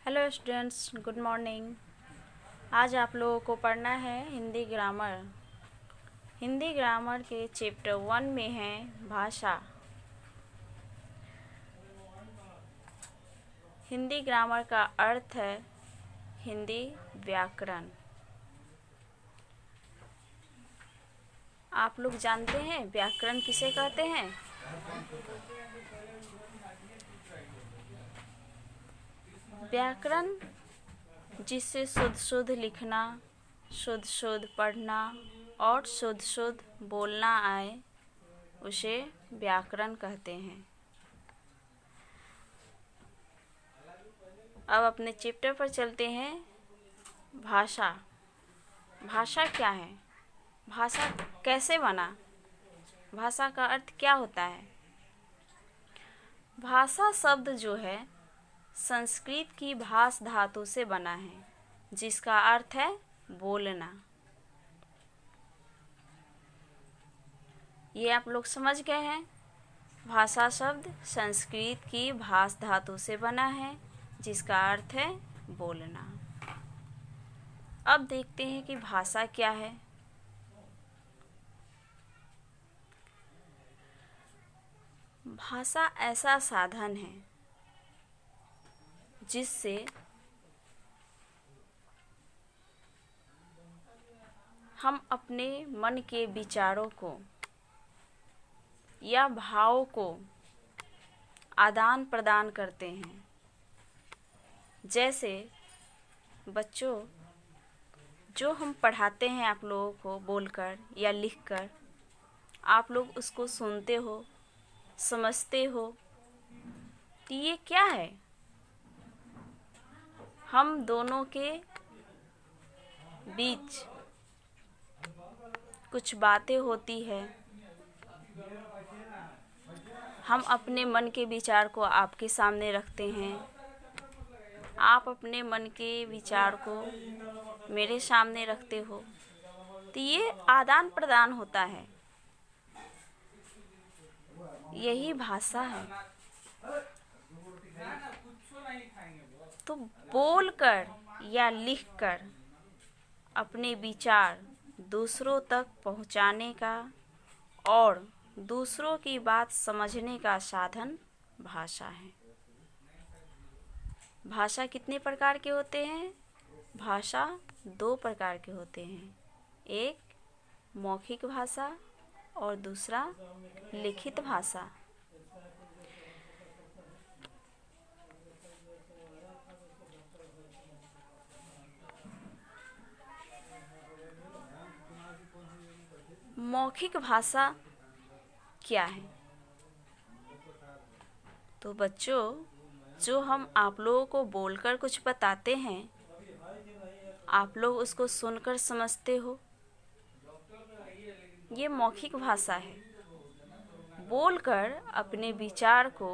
Hello students, good morning. आज आप लोगों को पढ़ना है हिंदी ग्रामर। हिंदी ग्रामर के चैप्टर 1 में है भाषा। हिंदी ग्रामर का अर्थ है हिंदी व्याकरण। आप लोग जानते हैं व्याकरण किसे कहते हैं? व्याकरण जिससे शुद्ध शुद्ध लिखना, शुद्ध शुद्ध पढ़ना और शुद्ध शुद्ध बोलना आए, उसे व्याकरण कहते हैं। अब अपने चैप्टर पर चलते हैं। भाषा। भाषा क्या है? भाषा कैसे बना? भाषा का अर्थ क्या होता है? भाषा शब्द जो है संस्कृत की भाष धातु से बना है, जिसका अर्थ है बोलना। ये आप लोग समझ गए हैं। भाषा शब्द संस्कृत की भाष धातु से बना है, जिसका अर्थ है बोलना। अब देखते हैं कि भाषा क्या है। भाषा ऐसा साधन है जिससे हम अपने मन के विचारों को या भावों को आदान प्रदान करते हैं। जैसे बच्चों, जो हम पढ़ाते हैं आप लोगों को बोलकर या लिखकर, आप लोग उसको सुनते हो, समझते हो। तो ये क्या है? हम दोनों के बीच कुछ बातें होती है। हम अपने मन के विचार को आपके सामने रखते हैं, आप अपने मन के विचार को मेरे सामने रखते हो। तो ये आदान प्रदान होता है, यही भाषा है। तो बोलकर या लिखकर अपने विचार दूसरों तक पहुंचाने का और दूसरों की बात समझने का साधन भाषा है। भाषा कितने प्रकार के होते हैं? भाषा 2 प्रकार के होते हैं। एक मौखिक भाषा और दूसरा लिखित भाषा। मौखिक भाषा क्या है? तो बच्चों, जो हम आप लोगों को बोलकर कुछ बताते हैं, आप लोग उसको सुनकर समझते हो, ये मौखिक भाषा है। बोलकर अपने विचार को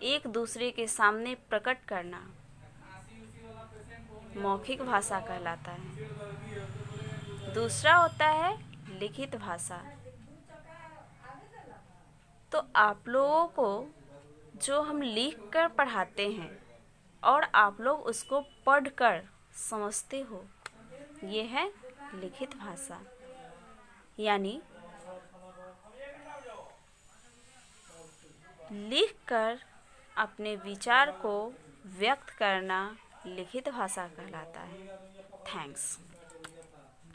एक दूसरे के सामने प्रकट करना मौखिक भाषा कहलाता है। दूसरा होता है लिखित भाषा। तो आप लोगों को जो हम लिख कर पढ़ाते हैं और आप लोग उसको पढ़कर समझते हो, ये है लिखित भाषा। यानी लिखकर अपने विचार को व्यक्त करना लिखित भाषा कहलाता है। थैंक्स।